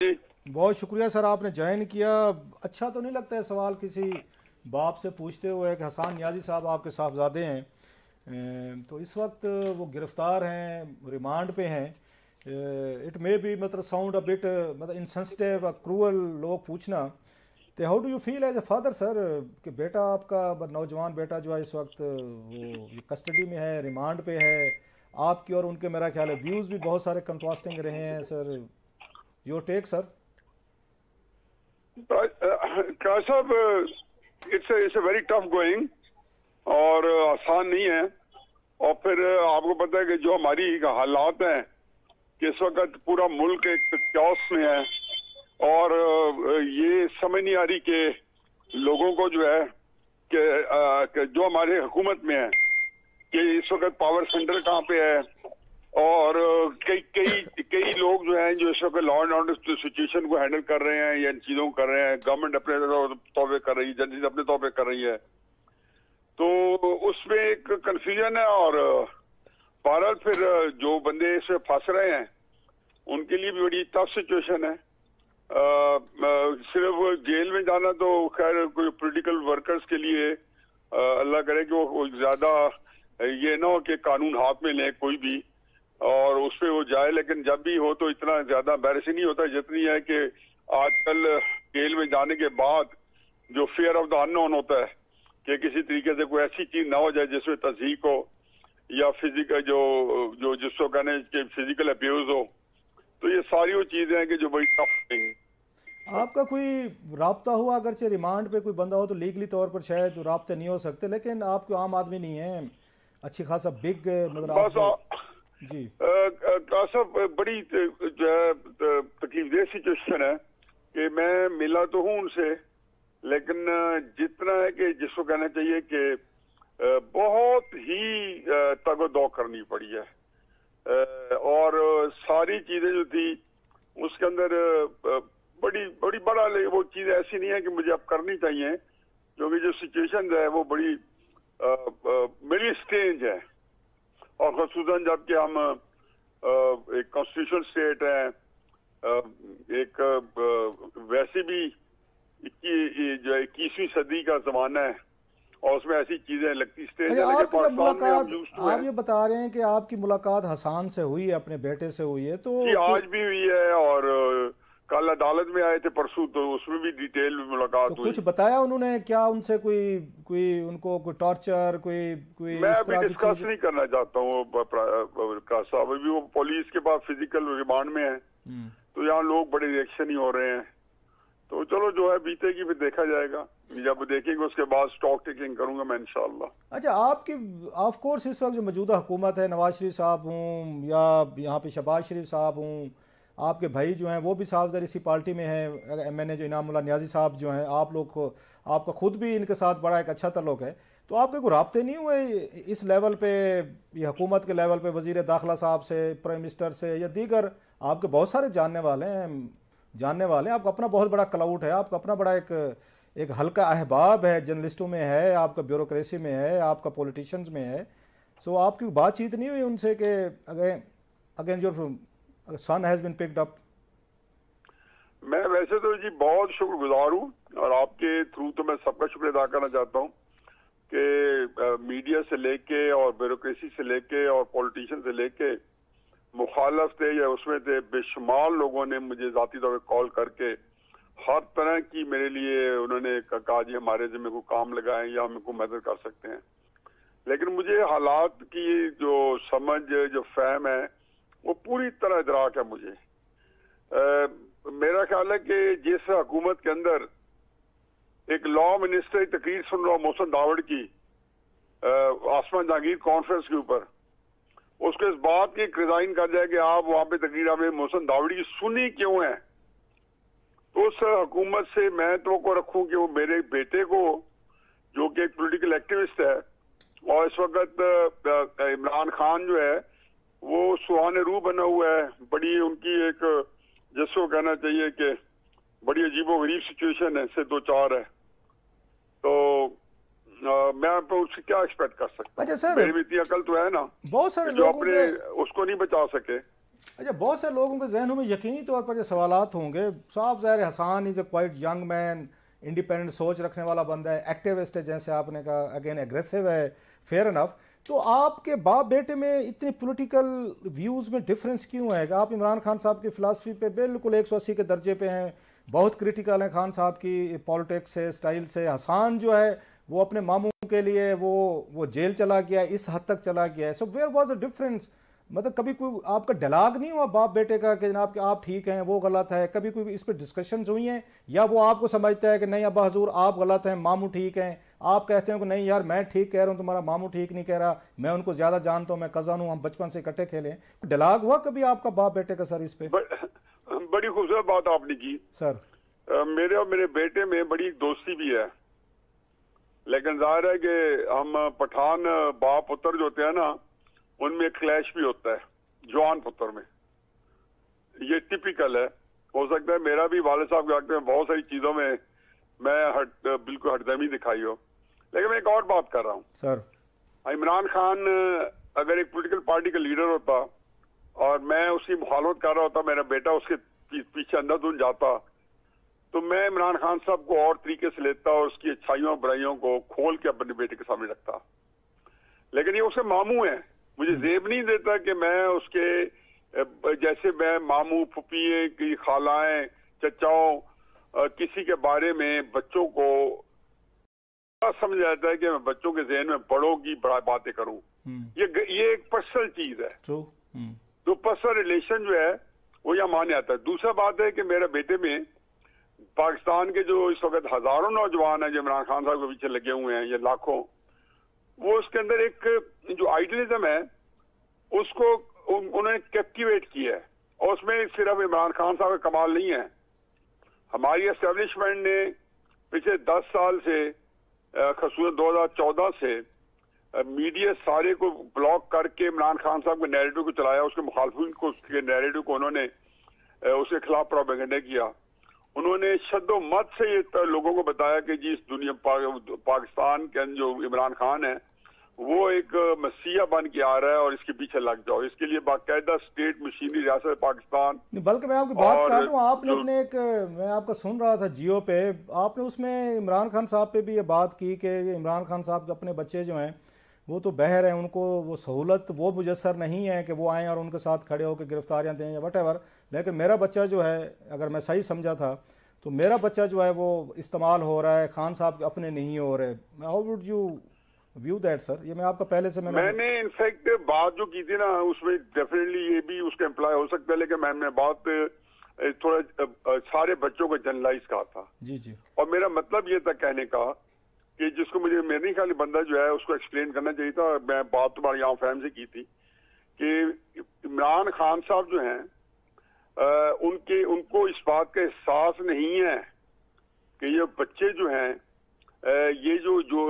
जी। बहुत शुक्रिया सर, आपने ज्वाइन किया। अच्छा तो नहीं लगता है सवाल किसी बाप से पूछते हुए कि हसन नियाज़ी साहब आपके साहबजादे हैं, तो इस वक्त वो गिरफ़्तार हैं, रिमांड पे हैं। इट मे बी मतलब साउंड अ बिट मतलब इनसेंसिटिव क्रूअल लोग पूछना। तो how do you feel as a father sir कि बेटा आपका नौजवान बेटा जो है इस वक्त वो कस्टडी में है, रिमांड पे है। आपकी और उनके मेरा ख्याल है व्यूज़ भी बहुत सारे कंट्रास्टिंग रहे हैं सर। Your take sir. साहब, इट्स वेरी टफ गोइंग और आसान नहीं है। और फिर आपको पता है कि जो हमारी हालात हैं कि इस वक्त पूरा मुल्क एक क्यास में है और ये समझ नहीं आ रही कि लोगों को जो है कि जो हमारे हुकूमत में है कि इस वक्त पावर सेंटर कहाँ पे है और कई कई कई लोग जो हैं जो इस वक्त लॉ एंड ऑर्डर सिचुएशन को हैंडल कर रहे हैं या इन चीजों को कर रहे हैं। गवर्नमेंट अपने तौर कर रही है, जजेस अपने तौर पे कर रही है, तो उसमें एक कंफ्यूजन है। और भारत फिर जो बंदे इसमें फंस रहे हैं उनके लिए भी बड़ी टफ सिचुएशन है। सिर्फ जेल में जाना तो खैर कोई पॉलिटिकल वर्कर्स के लिए अल्लाह करे कि वो ज्यादा ये ना हो कि कानून हाथ में ले कोई भी और उस पर वो जाए, लेकिन जब भी हो तो इतना ज्यादा एम्बैरेसिंग नहीं होता जितनी है कि आजकल जेल में जाने के बाद जो फियर ऑफ द अननोन होता है कि किसी तरीके से कोई ऐसी चीज ना हो जाए जिसमें तज़हीक हो या फिजिकल जो जो जिसको कहने के फिजिकल अब्यूज हो। तो ये सारी वो चीजें हैं कि जो बड़ी टफ हैं। आपका कोई राब्ता हुआ, अगरचे रिमांड पे कोई बंदा हो तो लीगली तौर पर शायद राब्ते नहीं हो सकते, लेकिन आप कोई आम आदमी नहीं है, अच्छी खासा बिग मतलब बस आप जी। कासफ बड़ी जो है तकलीफदेह सिचुएशन है कि मैं मिला तो हूँ उनसे, लेकिन जितना है कि जिसको कहना चाहिए कि बहुत ही तगदो करनी पड़ी है और सारी चीजें जो थी उसके अंदर बड़ी बड़ी बड़ा वो चीज ऐसी नहीं है कि मुझे अब करनी चाहिए, क्योंकि जो सिचुएशन है वो बड़ी बड़ी स्ट्रेंज है। और खसूसन जबकि हम एक कॉन्स्टिट्यूशन स्टेट है, एक वैसे भी जो 21वीं सदी का जमाना है और उसमें ऐसी चीजें लगती स्टेज है, लेकिन आपकी जब पाकिस्तान में हम मुलाकात, यूज्ड टू आप है। ये बता रहे हैं कि आपकी मुलाकात हसन से हुई है, अपने बेटे से हुई है, तो जी आज भी हुई है और कल अदालत में आए थे परसों, तो उसमें भी डिटेल में तो मुलाकात हुई। कुछ बताया उन्होंने क्या उनसे कोई कोई उनको कोई टॉर्चर कोई कोई मैं इस अभी तरह की डिस्कस चीज? नहीं करना चाहता हूँ साहब, अभी वो पुलिस के पास फिजिकल रिमांड में है, तो यहाँ लोग बड़े रिएक्शन ही हो रहे हैं। तो चलो जो है बीतेगी फिर देखा जाएगा, जब देखेंगे उसके बाद स्टॉक टेकिंग करूंगा मैं इंशाल्लाह। अच्छा, आपकी ऑफ कोर्स इस वक्त जो मौजूदा हुकूमत है, नवाज शरीफ साहब हूँ या यहाँ पे शहबाज शरीफ साहब हूँ, आपके भाई जो हैं वो भी साहब जर इसी पार्टी में हैं, मैंने जो इनामुल्लाह नियाज़ी साहब जो हैं, आप लोग को आपका खुद भी इनके साथ बड़ा एक अच्छा ताल्लुक है, तो आपके कोई राब्ते नहीं हुए इस लेवल पे, ये हुकूमत के लेवल पे, वज़ीर दाखिला साहब से, प्राइम मिनिस्टर से या दीगर आपके बहुत सारे जानने वाले हैं, आपका अपना बहुत बड़ा क्लाउड है, आपका अपना बड़ा एक हल्का अहबाब है, जर्नलिस्टों में है, आपका ब्यूरोक्रेसी में है, आपका पॉलिटिशियंस में है। सो आपकी बातचीत नहीं हुई उनसे कि again again your son has been picked up? मैं वैसे तो जी बहुत शुक्रगुजार हूँ और आपके थ्रू तो मैं सबका शुक्र अदा करना चाहता हूँ कि मीडिया से लेके और ब्यूरोक्रेसी से लेके और पॉलिटिशियन से लेके मुखालफ थे या उसमें थे, बेशुमार लोगों ने मुझे जाती तौर पर कॉल करके हर तरह की मेरे लिए उन्होंने कहा जी हमारे जिम्मे को काम लगाएं या हमें को मदद कर सकते हैं। लेकिन मुझे हालात की जो समझ जो फहम है वो पूरी तरह इदराक है मुझे। मेरा ख्याल है कि जिस हुकूमत के अंदर एक लॉ मिनिस्टर तकरीर सुन रहा मोहसिन दावड़ की आसमान जहांगीर कॉन्फ्रेंस के ऊपर, उसको इस बात की रिजाइन कर जाए कि आप वहां पे तकरीर आपने मोहसिन दावड़ी की सुनी क्यों है, तो उस हुकूमत से मैं तो रखूं कि वो मेरे बेटे को जो कि एक पॉलिटिकल एक्टिविस्ट है और इस वक्त इमरान खान जो है वो सुहाने रूह बना हुआ है, बड़ी उनकी एक जिसको कहना चाहिए कि बड़ी अजीबो गरीब सिचुएशन है से दो चार है, तो मैं उससे क्या एक्सपेक्ट कर सकता हूँ। अच्छा सर, मेरी भी इतनी अकल तो है ना बहुत सारे जो लोगों अपने के उसको नहीं बचा सके। अच्छा, बहुत से लोगों के जहनों में यकीनी तौर पर ये सवालात होंगे। साफ ज़ाहिर है Hasan is a quite young man, independent सोच रखने वाला बंदा है, एक्टिविस्ट है, जैसे आपने कहा, अगेन एग्रेसिव है, फेयर इनफ। तो आपके बाप बेटे में इतनी पॉलिटिकल व्यूज़ में डिफरेंस क्यों है? आप इमरान खान साहब की फ़िलासफ़ी पे बिल्कुल 180 के दर्जे पे हैं, बहुत क्रिटिकल हैं खान साहब की पॉलिटिक्स से, स्टाइल से। हसान जो है वो अपने मामू के लिए वो जेल चला गया, इस हद तक चला गया है। So where was a difference? मतलब कभी कोई आपका डायलॉग नहीं हुआ बाप बेटे का कि जनाब कि आप ठीक हैं वो गलत है? कभी कोई इस पर डिस्कशंस हुई हैं, या वो आपको समझता है कि नहीं अब्बा हजूर आप गलत हैं, मामू ठीक हैं? आप कहते हैं कि नहीं यार मैं ठीक कह रहा हूँ, तुम्हारा मामू ठीक नहीं कह रहा, मैं उनको ज्यादा जानता हूँ, मैं कजन हूँ, हम बचपन से इकट्ठे खेले। डायलॉग हुआ कभी आपका बाप बेटे का सर इस पे? बड़ी खूबसूरत बात आपने की सर। मेरे और मेरे बेटे में बड़ी दोस्ती भी है, लेकिन जाहिर है कि हम पठान बाप पुत्र जो होते हैं ना, उनमें क्लैश भी होता है जवान पुत्र में। ये टिपिकल है। हो सकता है मेरा भी वाले साहब के वक्त में बहुत सारी चीजों में मैं बिल्कुल हटदमी दिखाई हो, लेकिन मैं एक और बात कर रहा हूँ सर। इमरान खान अगर एक पॉलिटिकल पार्टी का लीडर होता और मैं उसकी मुखालफत कर रहा होता, मेरा बेटा उसके पीछे अंधाधुंध जाता, तो मैं इमरान खान साहब को और तरीके से लेता और उसकी अच्छाइयों बुराइयों को खोल के अपने बेटे के सामने रखता। लेकिन ये उसके मामू है, मुझे जेब नहीं देता कि मैं उसके जैसे मैं मामू फुफी की खालाएं चचाओं किसी के बारे में बच्चों को समझ आता है कि मैं बच्चों के जहन में बड़ों की बड़ा बातें करूं। ये एक पर्सनल चीज है, तो पर्सनल रिलेशन जो है वो यहाँ माने आता है। दूसरा बात है कि मेरे बेटे में पाकिस्तान के जो इस वक्त हजारों नौजवान हैं जो इमरान खान साहब के पीछे लगे हुए हैं, ये लाखों, वो उसके अंदर एक जो आइडियलिज्म है उसको उन्होंने कैप्टिवेट किया है। और उसमें सिर्फ इमरान खान साहब का कमाल नहीं है, हमारी एस्टेब्लिशमेंट ने पिछले 10 साल से खसूसन 2014 से मीडिया सारे को ब्लॉक करके इमरान खान साहब के नैरेटिव को चलाया, उसके मुखालफिन को उसके नैरेटिव को उन्होंने उसके खिलाफ प्रोपेगेंडा किया। उन्होंने शद्दो मत से ये लोगों को बताया कि जी इस दुनिया पाकिस्तान के अंदर जो इमरान खान है वो एक मसीहा बन के आ रहा है और इसके पीछे लग जाओ। इसके लिए बाकायदा स्टेट मशीनरी रियासत पाकिस्तान। बल्कि मैं आपकी बात कर रहा हूँ, आपने अपने एक, मैं आपका सुन रहा था जियो पे, आपने उसमें इमरान खान साहब पे भी ये बात की कि इमरान खान साहब के अपने बच्चे जो हैं वो तो बहर हैं, उनको वो सहूलत वो मुयसर नहीं है कि वो आएँ और उनके साथ खड़े होकर गिरफ्तारियाँ दें या वट। लेकिन मेरा बच्चा जो है, अगर मैं सही समझा था तो मेरा बच्चा जो है वो इस्तेमाल हो रहा है, खान साहब के अपने नहीं हो रहे। How would you view that sir? ये मैं आपका पहले से मैंने इनफैक्ट बात जो की थी ना उसमें डेफिनेटली ये भी उसका एम्प्लॉय हो सकता है, लेकिन मैंने बात थोड़ा सारे बच्चों को जनरलाइज कहा था। जी जी। और मेरा मतलब ये था कहने का कि जिसको मुझे मेरे नहीं ख्याल बंदा जो है उसको एक्सप्लेन करना चाहिए था। मैं बात तुम्हारी यहाँ फैम से की थी कि इमरान खान साहब जो हैं उनको इस बात का एहसास नहीं है कि ये बच्चे जो हैं ये जो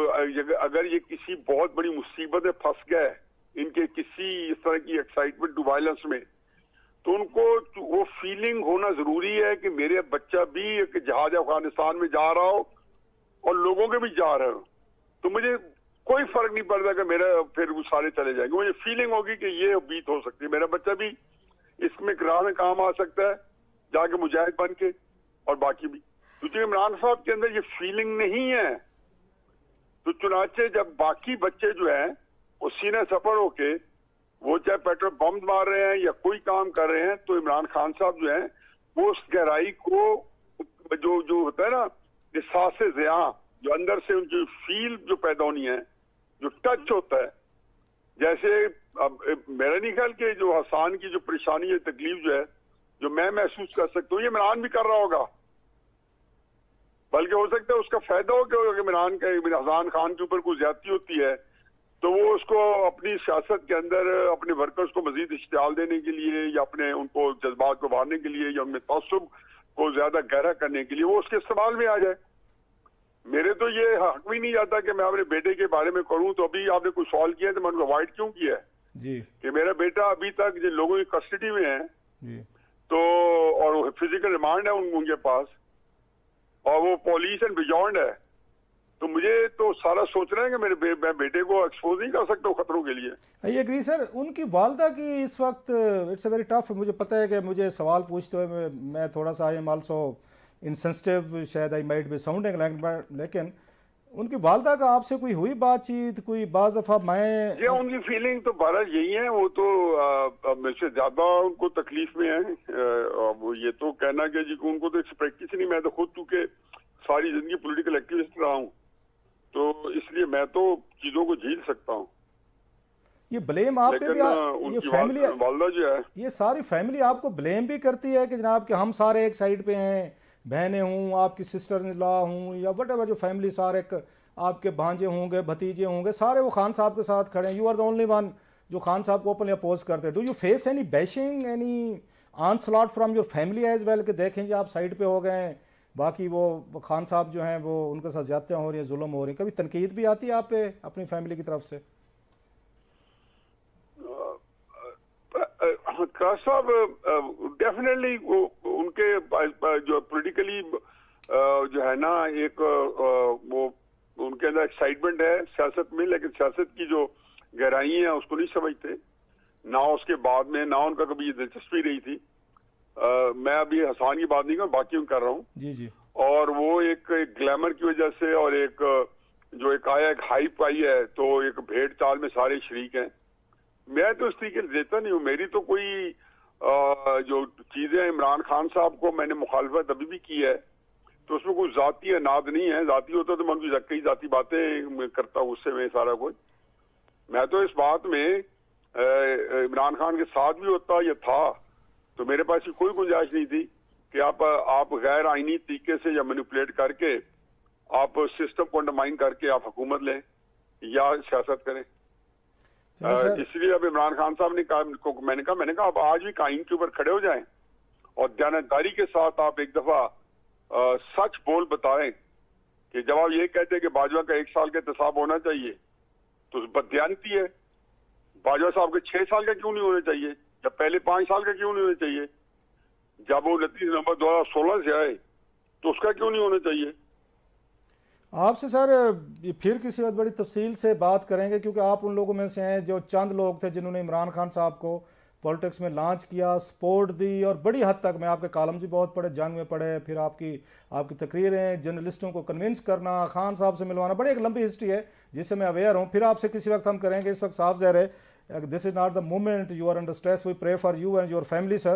अगर ये किसी बहुत बड़ी मुसीबत में फंस गए इनके किसी इस तरह की एक्साइटमेंट टू वायलेंस में, तो उनको वो फीलिंग होना जरूरी है कि मेरे बच्चा भी एक जहाज अफगानिस्तान में जा रहा हो और लोगों के भी जा रहे हो, तो मुझे कोई फर्क नहीं पड़ता कि मेरा फिर वो सारे चले जाएंगे। मुझे फीलिंग होगी कि ये बीत हो सकती है, मेरा बच्चा भी इसमें राह में काम आ सकता है जाके मुजाहिद बन के, और बाकी भी। क्योंकि इमरान साहब के अंदर ये फीलिंग नहीं है, तो चुनाचे जब बाकी बच्चे जो हैं वो सीने सफर होके वो चाहे पेट्रोल बम मार रहे हैं या कोई काम कर रहे हैं, तो इमरान खान साहब जो हैं वो उस गहराई को जो होता है ना एहसास ज़िया, जो अंदर से उनकी फील जो पैदा होनी है, जो टच होता है, जैसे अब मेरा नहीं ख्याल कि जो हसान की जो परेशानी है तकलीफ जो है जो मैं महसूस कर सकता हूँ ये इमरान भी कर रहा होगा, बल्कि हो सकता है उसका फायदा हो कि इमरान हसान खान के ऊपर कोई ज्यादती होती है तो वो उसको अपनी सियासत के अंदर अपने वर्कर्स को मजीद इश्तियाल देने के लिए या अपने उनको जज्बात को उभारने के लिए या उनमें तअस्सुब को ज्यादा गहरा करने के लिए वो उसके इस्तेमाल में आ जाए। मेरे तो ये हक भी नहीं जाता कि मैं अपने बेटे के बारे में करूं। तो अभी आपने कोई सवाल किया तो मैंने अवॉइड क्यों किया है जी कि मेरा बेटा अभी तक जिन लोगों की कस्टडी में है जी, तो और फिजिकल रिमांड है उनके पास और वो पुलिस एंड बियॉन्ड है, तो मुझे तो सारा सोचना है कि मैं बेटे को एक्सपोज नहीं कर सकता हूँ खतरों के लिए। I agree sir. उनकी वालदा की इस वक्त इट्स अ वेरी टफ। मुझे पता है कि मुझे सवाल पूछते हुए मैं थोड़ा सा आई एम आल्सो इनसेंसिटिव, शायद आई माइट बी साउंडिंग, लेकिन उनकी वालदा का आपसे कोई हुई बातचीत? कोई बाज़ दफ़ा मैं ये उनकी फीलिंग तो भारत यही है, वो तो मुझसे ज्यादा उनको तकलीफ में है। वो ये तो कहना कि जी उनको तो प्रैक्टिस नहीं, मैं तो खुद चूंकि सारी जिंदगी पॉलिटिकल एक्टिविस्ट रहा हूँ, तो इसलिए मैं तो चीजों को झेल सकता हूँ। ये ब्लेम आप पे भी ये फैमिली वालदा जो है, ये सारी फैमिली आपको ब्लेम भी करती है कि जनाब कि हम सारे एक साइड पे हैं, बहनें हूँ, आपकी सिस्टर इन लॉ हूँ, या वट एवर जो फैमिली सारे आपके भांजे होंगे, भतीजे होंगे, सारे वो खान साहब के साथ खड़े हैं। You are the only one जो खान साहब को ओपनली अपोज करते हैं। Do you face any bashing, any onslaught from your family as well कि देखें जी आप साइड पे हो गए हैं, बाकी वो खान साहब जो हैं वो उनके साथ ज्यादतियाँ हो रही हैं, जुल्म हो रही हैं? कभी तनकीद भी आती है आप पे अपनी फैमिली की तरफ से? खान साहब डेफिनेटली उनके जो पॉलिटिकली जो है ना, एक वो उनके अंदर एक्साइटमेंट है सियासत में, लेकिन सियासत की जो गहराई है उसको नहीं समझते ना। उसके बाद में ना उनका कभी ये दिलचस्पी रही थी। मैं अभी हसान की बात नहीं कर, बाकी कर रहा हूँ जी जी। और वो एक ग्लैमर की वजह से और एक जो एक आया एक हाइप आई है, तो एक भेड़ चाल में सारे शरीक हैं। मैं तो इस तरीके से देता नहीं हूँ। मेरी तो कोई जो चीजें इमरान खान साहब को मैंने मुखालफत अभी भी की है, तो उसमें कोई जाती अनाद नहीं है। जाती होता तो मैं उनकी कई जाती बातें करता हूँ, उससे मैं सारा कुछ। मैं तो इस बात में इमरान खान के साथ भी होता या था तो मेरे पास कोई गुंजाइश नहीं थी कि आप गैर आईनी तरीके से या मैनिपुलेट करके आप सिस्टम को अंडरमाइन करके आप हुकूमत लें या सियासत करें। इसलिए अब इमरान खान साहब ने कहा, मैंने कहा आप आज भी कानून के ऊपर खड़े हो जाएं और दयानतदारी के साथ आप एक दफा सच बोल बताएं कि जब आप ये कहते हैं कि बाजवा का 1 साल का एहतसाब होना चाहिए तो बददियानती है। बाजवा साहब के 6 साल का क्यों नहीं होना चाहिए, जब पहले 5 साल का क्यों नहीं होना चाहिए? जब वो 29 नवंबर 2016 से आए तो उसका क्यों नहीं होना चाहिए? आपसे सर फिर किसी वक्त बड़ी तफसील से बात करेंगे, क्योंकि आप उन लोगों में से हैं जो चंद लोग थे जिन्होंने इमरान खान साहब को पॉलिटिक्स में लॉन्च किया, सपोर्ट दी, और बड़ी हद तक मैं आपके कॉलम्स भी बहुत पढ़े, जंग में पढ़े, फिर आपकी तकरीरें, जर्नलिस्टों को कन्विंस करना, खान साहब से मिलवाना, बड़ी एक लंबी हिस्ट्री है जिससे मैं अवेयर हूँ। फिर आपसे किसी वक्त हम करेंगे। इस वक्त साफ ज़ाहिर है this is not the moment, you are under stress, we pray for you and your family sir.